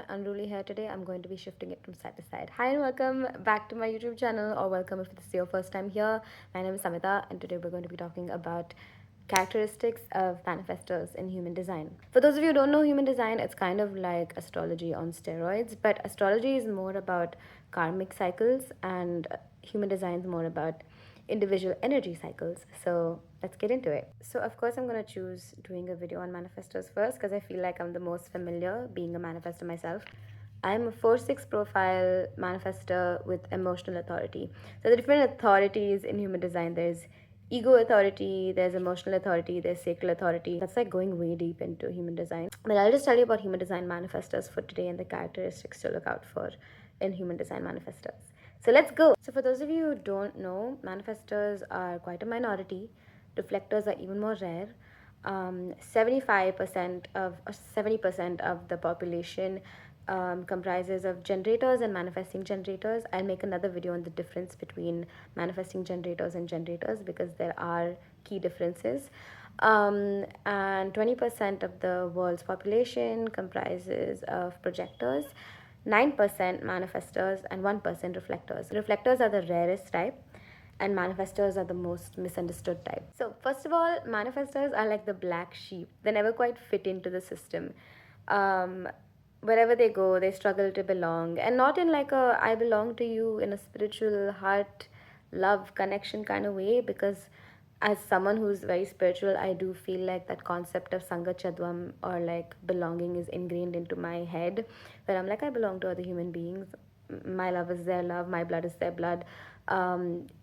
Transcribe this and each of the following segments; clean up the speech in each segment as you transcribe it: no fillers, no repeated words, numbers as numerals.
my unruly hair today. I'm going to be shifting it from side to side. Hi and welcome back to my YouTube channel, or welcome if this is your first time here. My name is Samita, and today we're going to be talking about characteristics of manifestors in human design. For those of you who don't know human design, it's kind of like astrology on steroids, but astrology is more about karmic cycles, and human design is more about individual energy cycles. So let's get into it. So of course I'm going to choose doing a video on manifestors first because I feel like I'm the most familiar, being a manifestor myself. I'm a 4-6 profile manifestor with emotional authority. So the different authorities in human design, there's ego authority, there's emotional authority, there's sacral authority. That's like going way deep into human design. But I'll just tell you about human design manifestors for today and the characteristics to look out for in human design manifestors. So let's go. So for those of you who don't know, manifestors are quite a minority. Reflectors are even more rare. 75% of or 70% of the population comprises of generators and manifesting generators. I'll make another video on the difference between manifesting generators and generators because there are key differences. And 20% of the world's population comprises of projectors, 9% manifestors, and 1% reflectors. Reflectors are the rarest type, and manifestors are the most misunderstood type. So, first of all, manifestors are like the black sheep. They never quite fit into the system. Wherever they go, they struggle to belong, and not in like a I belong to you in a spiritual heart, love, connection kind of way, because as someone who's very spiritual, I do feel like that concept of Sangha Chadwam, or like belonging, is ingrained into my head, where I'm like, I belong to other human beings. My love is their love, my blood is their blood.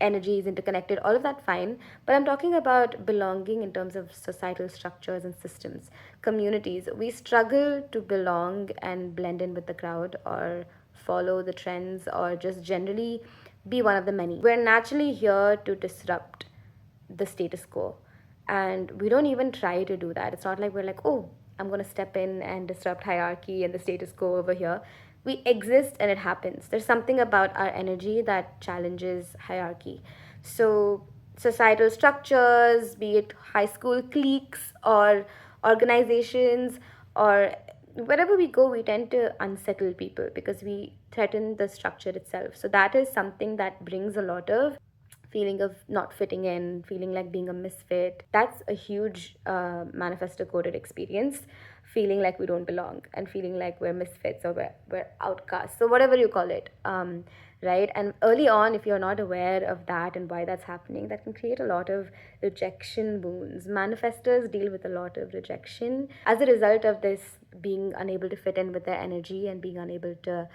Energy is interconnected, all of that fine. But I'm talking about belonging in terms of societal structures and systems, communities. We struggle to belong and blend in with the crowd, or follow the trends, or just generally be one of the many. We're naturally here to disrupt the status quo, and we don't even try to do that. It's not like we're like, oh, I'm going to step in and disrupt hierarchy and the status quo over here. We exist and it happens. There's something about our energy that challenges hierarchy. So societal structures, be it high school cliques or organizations, or wherever we go, we tend to unsettle people because we threaten the structure itself. So that is something that brings a lot of feeling of not fitting in, feeling like being a misfit. That's a huge manifesto coded experience, feeling like we don't belong and feeling like we're misfits, or we're outcasts, so whatever you call it. Right? And early on, if you're not aware of that and why that's happening, that can create a lot of rejection wounds. Manifestors deal with a lot of rejection as a result of this, being unable to fit in with their energy and being unable to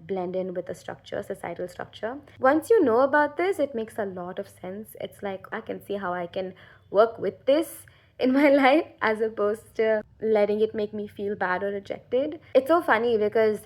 blend in with the structure, societal structure. Once you know about this, it makes a lot of sense. It's like, I can see how I can work with this in my life, as opposed to letting it make me feel bad or rejected. It's so funny because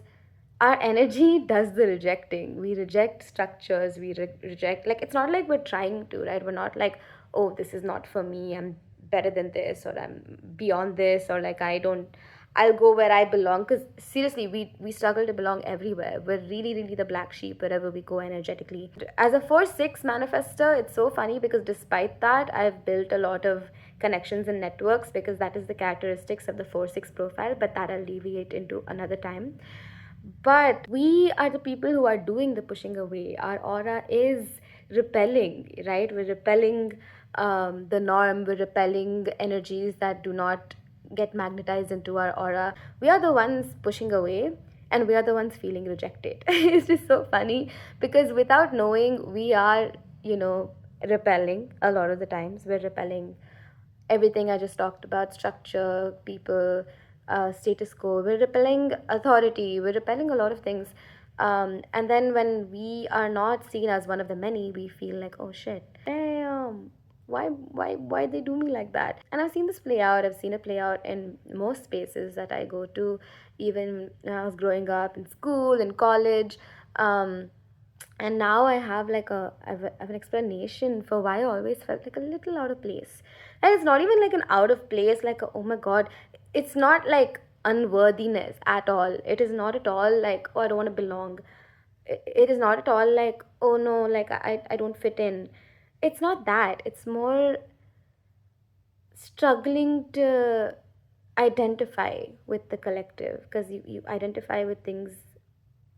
our energy does the rejecting. We reject structures, we reject, like, it's not like we're trying to, right? We're not like, oh, this is not for me, I'm better than this, or I'm beyond this, or like, I'll go where I belong. Because seriously, we struggle to belong everywhere. We're really, really the black sheep wherever we go energetically. As a 4-6 manifestor, it's so funny because despite that, I've built a lot of connections and networks, because that is the characteristics of the 4-6 profile, but that I'll deviate into another time. But we are the people who are doing the pushing away. Our aura is repelling, right? We're repelling the norm, we're repelling energies that do not get magnetized into our aura. We are the ones pushing away, and we are the ones feeling rejected. It's just so funny because without knowing, we are, repelling a lot of the times. We're repelling everything I just talked about: structure, people, status quo. We're repelling authority, we're repelling a lot of things. And then when we are not seen as one of the many, we feel like, oh shit, damn. Why they do me like that? And I've seen this play out. I've seen it play out in most spaces that I go to, even when I was growing up in school, in college. And now I have like I have an explanation for why I always felt like a little out of place. And it's not even like an out of place, like oh my god, it's not like unworthiness at all. It is not at all like, oh, I don't want to belong. It is not at all like, oh no, like I don't fit in. It's not that. It's more struggling to identify with the collective, because you identify with things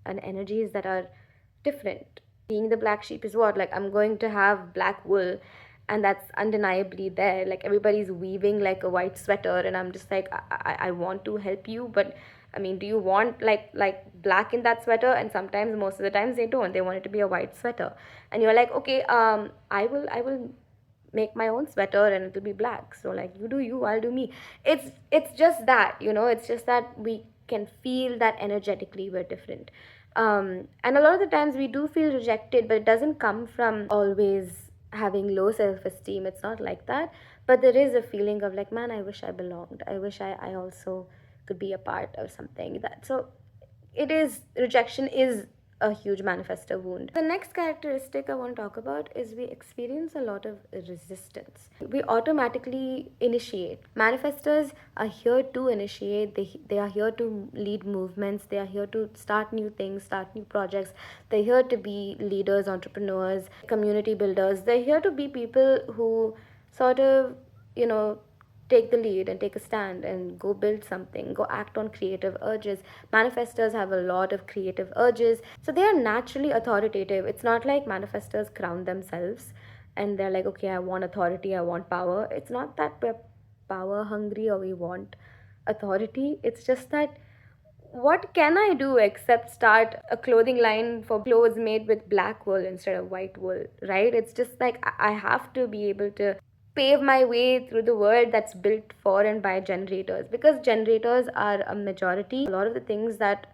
and energies that are different. Being the black sheep is what? Like, I'm going to have black wool, and that's undeniably there. Like, everybody's weaving like a white sweater, and I'm just like, I want to help you, but I mean, do you want like black in that sweater? And sometimes, most of the times, they don't. They want it to be a white sweater, and you're like, okay, I will make my own sweater and it'll be black. So like, you do you, I'll do me. It's just that, it's just that we can feel that energetically we're different. And a lot of the times we do feel rejected, but it doesn't come from always having low self-esteem. It's not like that. But there is a feeling of like, man, I wish I belonged. I wish I also could be a part of something. That so it is, rejection is a huge manifestor wound. The next characteristic I want to talk about is we experience a lot of resistance. We automatically initiate. Manifestors are here to initiate, they are here to lead movements, they are here to start new things, start new projects. They're here to be leaders, entrepreneurs, community builders. They're here to be people who sort of, you know, take the lead and take a stand and go build something, go act on creative urges. Manifestors have a lot of creative urges, so they are naturally authoritative. It's not like manifestors crown themselves and they're like, okay, I want authority, I want power. It's not that we're power hungry or we want authority. It's just that, what can I do except start a clothing line for clothes made with black wool instead of white wool, right? It's just like I have to be able to pave my way through the world that's built for and by generators, because generators are a majority. A lot of the things that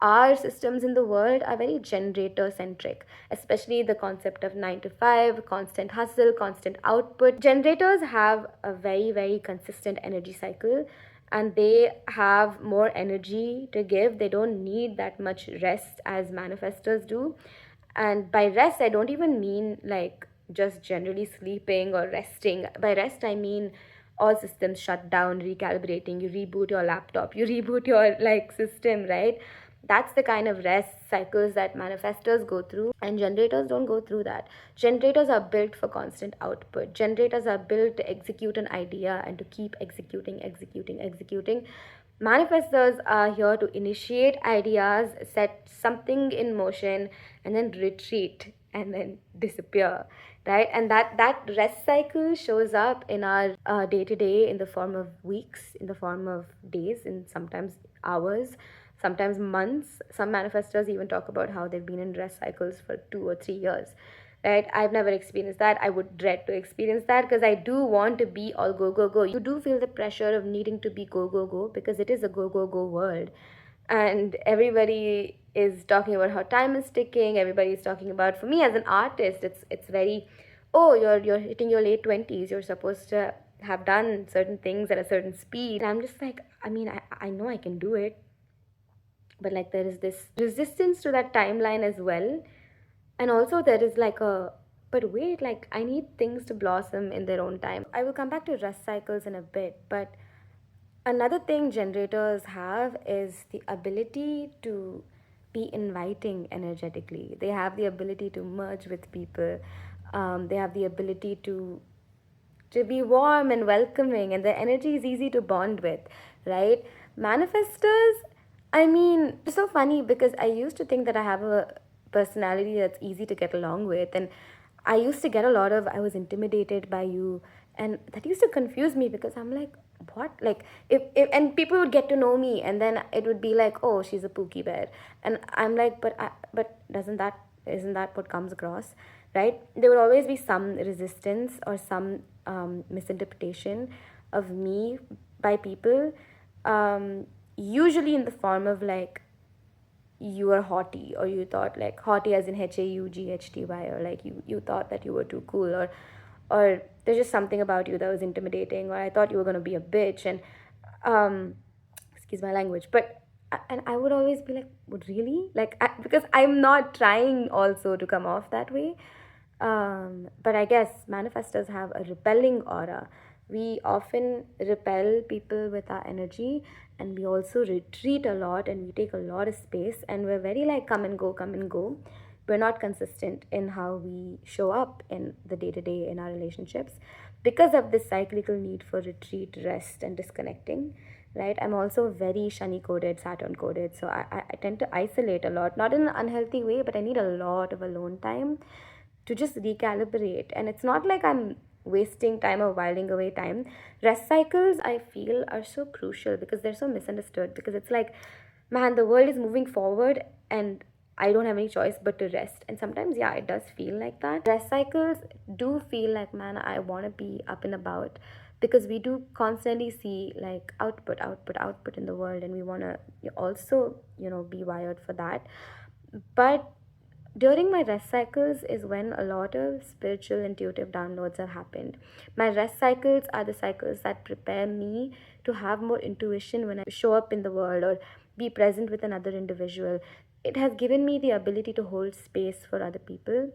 our systems in the world are very generator centric, especially the concept of 9 to 5, constant hustle, constant output. Generators have a very, very consistent energy cycle, and they have more energy to give. They don't need that much rest as manifestors do. And by rest, I don't even mean like just generally sleeping or resting. By rest, I mean all systems shut down, recalibrating. You reboot your laptop, you reboot your like system, right? That's the kind of rest cycles that manifestors go through, and generators don't go through that. Generators are built for constant output. Generators are built to execute an idea and to keep executing, executing, executing. Manifestors are here to initiate ideas, set something in motion, and then retreat and then disappear, right? And that rest cycle shows up in our day to day in the form of weeks, in the form of days, in sometimes hours, sometimes months. Some manifestors even talk about how they've been in rest cycles for 2 or 3 years, right? I've never experienced that. I would dread to experience that, because I do want to be all go go go. You do feel the pressure of needing to be go go go, because it is a go go go world, and everybody is talking about how time is ticking. Everybody is talking about, for me as an artist, it's very, oh, you're hitting your late 20s, you're supposed to have done certain things at a certain speed. And I'm just like, I mean, I know I can do it, but like, there is this resistance to that timeline as well. And also there is like a, but wait, like, I need things to blossom in their own time. I will come back to rest cycles in a bit, but another thing generators have is the ability to be inviting energetically. They have the ability to merge with people. They have the ability to be warm and welcoming, and their energy is easy to bond with, right? Manifestors, I mean, it's so funny because I used to think that I have a personality that's easy to get along with, and I used to get a lot of, I was intimidated by you, and that used to confuse me, because I'm like, what? Like, if and people would get to know me, and then it would be like, oh, she's a Pookie Bear, and I'm like, but doesn't that, isn't that what comes across, right? There will always be some resistance or some misinterpretation of me by people, usually in the form of like, you are haughty, or you thought, like, haughty as in HAUGHTY, or like, you thought that you were too cool, or there's just something about you that was intimidating, or I thought you were going to be a bitch, and um excuse my language, but and I would always be like, "What, really?" Like, because I'm not trying also to come off that way. But I guess manifestors have a repelling aura. We often repel people with our energy, and we also retreat a lot, and we take a lot of space, and we're very like, come and go, come and go. We're not consistent in how we show up in the day to day in our relationships, because of this cyclical need for retreat, rest, and disconnecting, right? I'm also very Shani coded, Saturn coded, so I tend to isolate a lot, not in an unhealthy way, but I need a lot of alone time to just recalibrate. And it's not like I'm wasting time or whiling away time. Rest cycles, I feel, are so crucial because they're so misunderstood. Because it's like, man, the world is moving forward and I don't have any choice but to rest. And sometimes, yeah, it does feel like that. Rest cycles do feel like, man, I want to be up and about, because we do constantly see like output, output, output in the world, and we want to also, be wired for that. But during my rest cycles is when a lot of spiritual intuitive downloads have happened. My rest cycles are the cycles that prepare me to have more intuition when I show up in the world or be present with another individual. It has given me the ability to hold space for other people.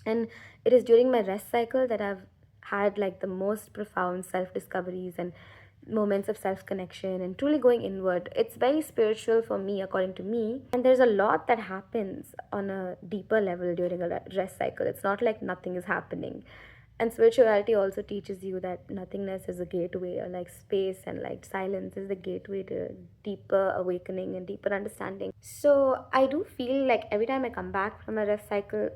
And it is during my rest cycle that I've had like the most profound self discoveries and moments of self connection and truly going inward. It's very spiritual for me, according to me. And there's a lot that happens on a deeper level during a rest cycle. It's not like nothing is happening. And spirituality also teaches you that nothingness is a gateway, or like space and like silence is the gateway to deeper awakening and deeper understanding. So I do feel like every time I come back from a rest cycle,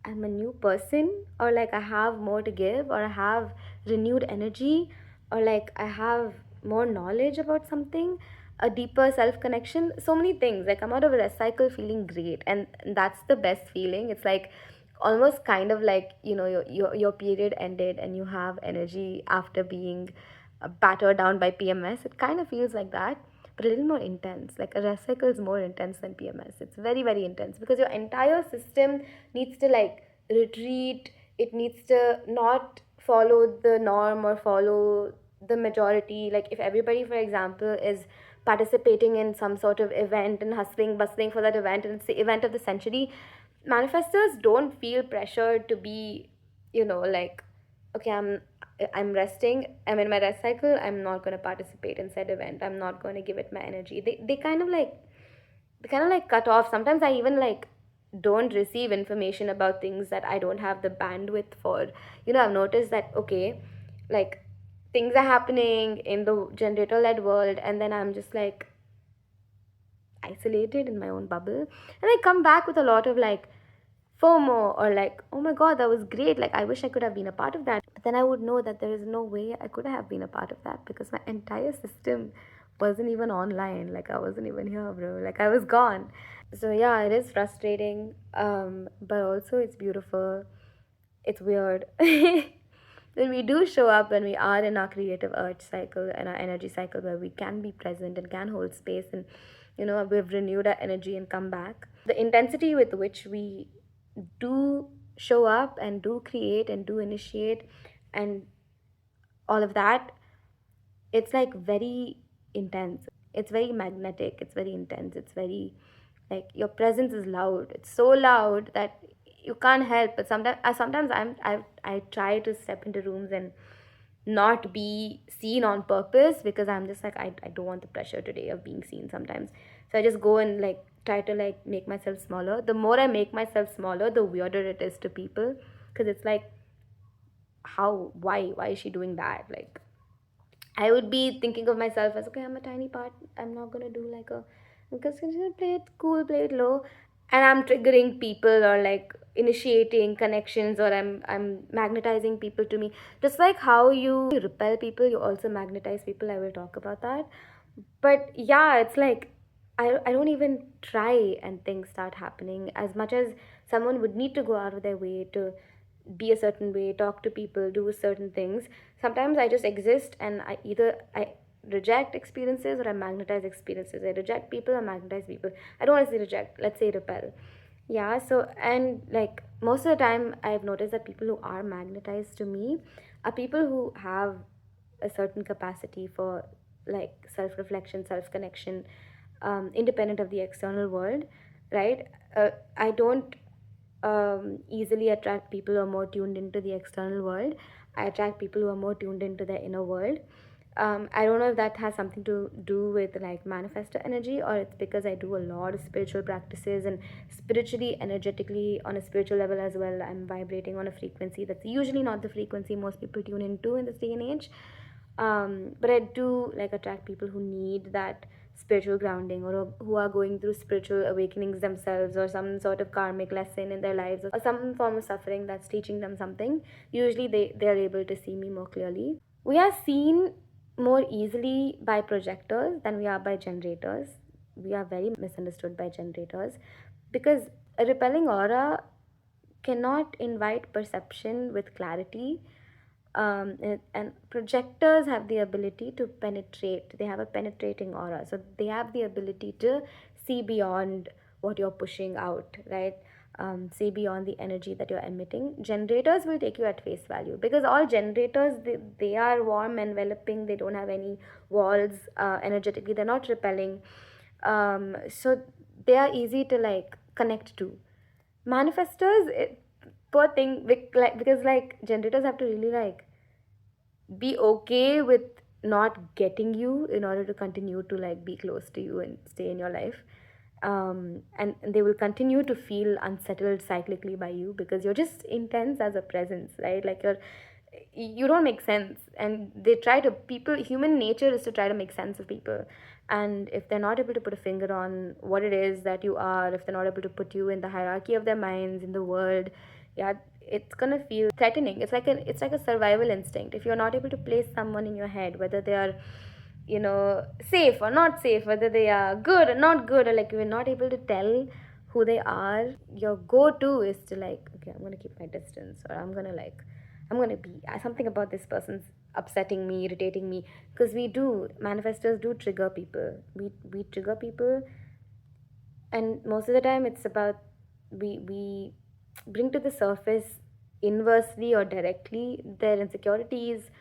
I'm a new person, or like I have more to give, or I have renewed energy, or like I have more knowledge about something, a deeper self connection, so many things. Like I'm out of a rest cycle feeling great, and that's the best feeling. It's like almost kind of like, your period ended and you have energy after being battered down by PMS. It kind of feels like that, but a little more intense. Like a rest cycle is more intense than PMS. It's very, very intense because your entire system needs to like retreat. It needs to not follow the norm or follow the majority. Like if everybody, for example, is participating in some sort of event and hustling bustling for that event, and it's the event of the century, manifestors don't feel pressured to be, like, okay, I'm resting, I'm in my rest cycle, I'm not going to participate in said event, I'm not going to give it my energy. They kind of like cut off. Sometimes I even like don't receive information about things that I don't have the bandwidth for. I've noticed that, okay, like things are happening in the generator led world, and then I'm just like isolated in my own bubble, and I come back with a lot of like FOMO, or like, oh my god, that was great, like I wish I could have been a part of that. But then I would know that there is no way I could have been a part of that because my entire system wasn't even online. Like I wasn't even here, bro. Like I was gone. So yeah, it is frustrating, but also it's beautiful. It's weird. When we do show up, when we are in our creative urge cycle and our energy cycle, where we can be present and can hold space, and we've renewed our energy and come back, the intensity with which we do show up and do create and do initiate and all of that, it's like very intense. It's very magnetic, it's very intense, it's very like your presence is loud. It's so loud that you can't help but sometimes I try to step into rooms and not be seen on purpose, because I'm just like, I don't want the pressure today of being seen sometimes. So I just go and like try to like make myself smaller. The more I make myself smaller, the weirder it is to people, because it's like, how, why is she doing that? Like I would be thinking of myself as, okay, I'm a tiny part. I'm not gonna do like a, because I'm gonna play it cool, play it low, and I'm triggering people or like initiating connections, or I'm magnetizing people to me. Just like how you repel people, you also magnetize people. I will talk about that. But yeah, it's like I don't even try and things start happening as much as someone would need to go out of their way to be a certain way, talk to people, do certain things. Sometimes I just exist, and I reject experiences or I magnetize experiences. I reject people or magnetize people. I don't want to say reject, let's say repel. Yeah, so and like most of the time I've noticed that people who are magnetized to me are people who have a certain capacity for like self reflection, self connection, independent of the external world, right? I don't easily attract people who are more tuned into the external world. I attract people who are more tuned into their inner world. I don't know if that has something to do with like manifestor energy, or it's because I do a lot of spiritual practices, and spiritually, energetically, on a spiritual level as well, I'm vibrating on a frequency that's usually not the frequency most people tune into in this day and age. But I do like attract people who need that spiritual grounding, or who are going through spiritual awakenings themselves, or some sort of karmic lesson in their lives, or some form of suffering that's teaching them something. Usually they're able to see me more clearly. We are seen more easily by projectors than we are by generators. We are very misunderstood by generators because a repelling aura cannot invite perception with clarity. And projectors have the ability to penetrate. They have a penetrating aura, so they have the ability to see beyond what you're pushing out, right? See beyond the energy that you're emitting. Generators will take you at face value because all generators, they are warm, enveloping. They don't have any walls energetically. They're not repelling. So they are easy to like connect to. Manifestors, poor thing, because like generators have to really like be okay with not getting you in order to continue to like be close to you and stay in your life. And they will continue to feel unsettled cyclically by you because you're just intense as a presence, right? Like you don't make sense, and they try to people human nature is to try to make sense of people. And if they're not able to put a finger on what it is that you are, if they're not able to put you in the hierarchy of their minds in the world, yeah, it's gonna feel threatening. It's like a survival instinct. If you're not able to place someone in your head, whether they are, safe or not safe, whether they are good or not good, or like you're not able to tell who they are, your go-to is to like, okay, I'm gonna keep my distance, or I'm gonna be something about this person's upsetting me, irritating me, because manifestors do trigger people. We trigger people, and most of the time it's about we bring to the surface inversely or directly their insecurities,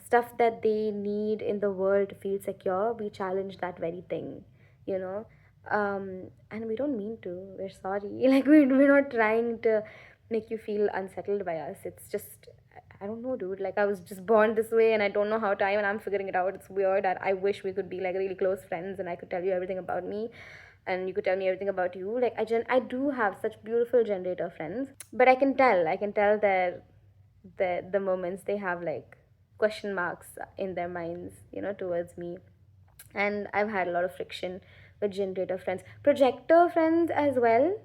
stuff that they need in the world to feel secure. We challenge that very thing, you know and we don't mean to. We're sorry. Like we're not trying to make you feel unsettled by us. It's just, I don't know, dude. Like I was just born this way, and I don't know how to. And I'm figuring it out. It's weird. And I wish we could be like really close friends, and I could tell you everything about me, and you could tell me everything about you. Like I do have such beautiful generator friends, but I can tell the moments they have like question marks in their minds, towards me. And I've had a lot of friction with generator friends, projector friends as well.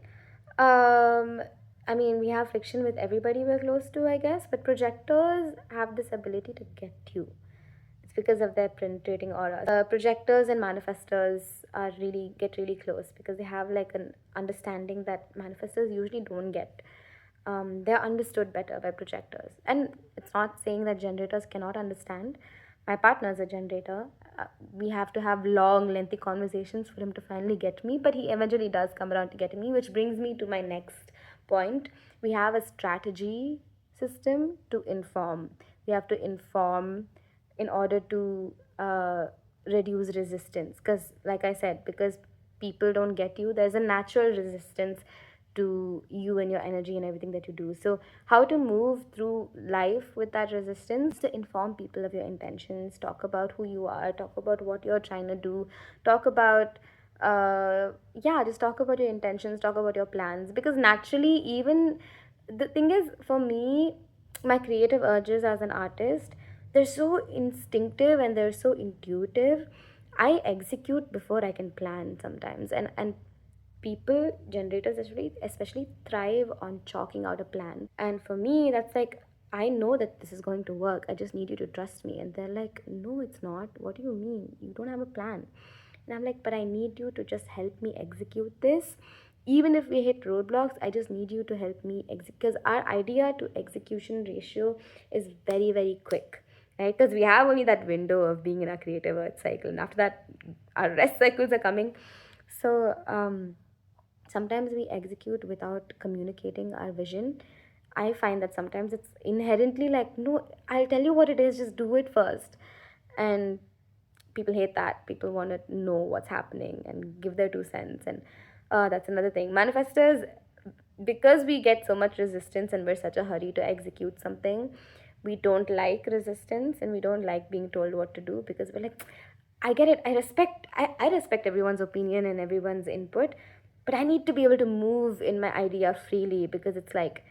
um I mean, we have friction with everybody we're close to, I guess, but projectors have this ability to get you. It's because of their penetrating aura. Projectors and manifestors are really get really close because they have like an understanding that manifestors usually don't get. They're understood better by projectors, and it's not saying that generators cannot understand. My partner is a generator. We have to have long, lengthy conversations for him to finally get me, but he eventually does come around to getting me, which brings me to my next point. We have a strategy system to inform. We have to inform in order to reduce resistance, because like I said, because people don't get you, there's a natural resistance to you and your energy and everything that you do. So how to move through life with that resistance? To inform people of your intentions, talk about who you are, talk about what you're trying to do, talk about yeah, just talk about your intentions, talk about your plans, because naturally, even the thing is, for me, my creative urges as an artist, they're so instinctive and they're so intuitive. I execute before I can plan sometimes, and people, generators especially thrive on chalking out a plan. And for me, that's like, I know that this is going to work, I just need you to trust me. And they're like, no, it's not. What do you mean? You don't have a plan. And I'm like, but I need you to just help me execute this. Even if we hit roadblocks, I just need you to help me execute, because our idea to execution ratio is very, very quick, right? Because we have only that window of being in our creative earth cycle, and after that, our rest cycles are coming. So sometimes we execute without communicating our vision. I find that sometimes it's inherently like, no, I'll tell you what it is, just do it first. And people hate that. People want to know what's happening and give their 2 cents. And that's another thing. Manifestors, because we get so much resistance and we're such a hurry to execute something, we don't like resistance and we don't like being told what to do, because we're like, I get it, I respect everyone's opinion and everyone's input, but I need to be able to move in my idea freely, because it's like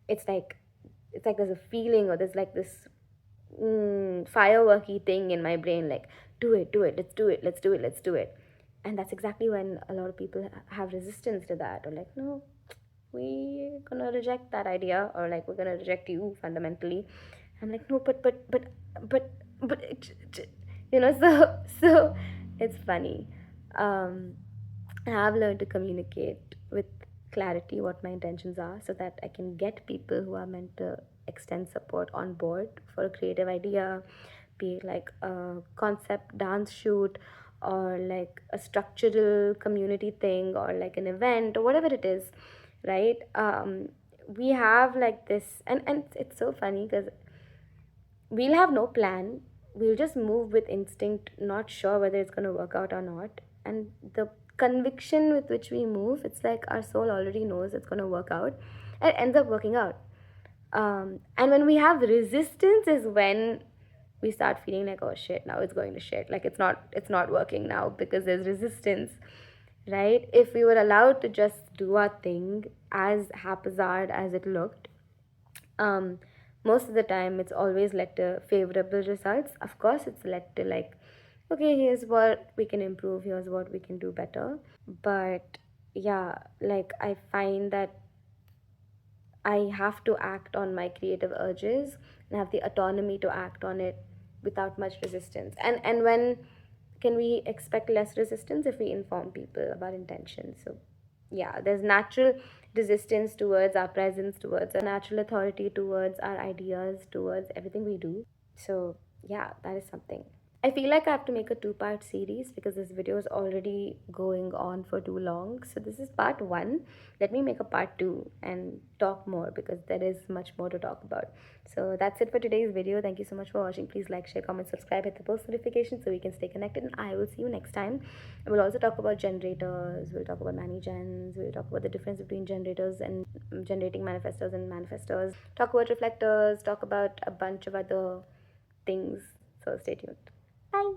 it's like there's a feeling, or there's like this fireworky thing in my brain, like, do it, let's do it, let's do it, let's do it. And that's exactly when a lot of people have resistance to that, or like, no, we're gonna reject that idea, or like, we're gonna reject you fundamentally. I'm like, no, but but so it's funny. um I have learned to communicate with clarity what my intentions are, so that I can get people who are meant to extend support on board for a creative idea, be it like a concept dance shoot, or like a structural community thing, or like an event, or whatever it is, right? We have like this, and it's so funny because we'll have no plan. We'll just move with instinct, not sure whether it's going to work out or not. And the conviction with which we move, it's like our soul already knows it's going to work out. And it ends up working out. And when we have resistance is when we start feeling like, oh shit, now it's going to shit. Like, it's not working now because there's resistance, right? If we were allowed to just do our thing as haphazard as it looked, um, most of the time it's always led to favorable results. Of course, it's led to like, okay, here's what we can improve, here's what we can do better. But yeah, like, I find that I have to act on my creative urges and have the autonomy to act on it without much resistance. And when can we expect less resistance? If we inform people about intentions. So yeah, there's natural resistance towards our presence, towards our natural authority, towards our ideas, towards everything we do. So yeah, that is something. I feel like I have to make a two-part series because this video is already going on for too long. So this is part one. Let me make a part two and talk more, because there is much more to talk about. So that's it for today's video. Thank you so much for watching. Please like, share, comment, subscribe, hit the post notification so we can stay connected. And I will see you next time. And we'll also talk about generators. We'll talk about manigens. We'll talk about the difference between generators and generating manifestors and manifestors. Talk about reflectors. Talk about a bunch of other things. So stay tuned. Bye.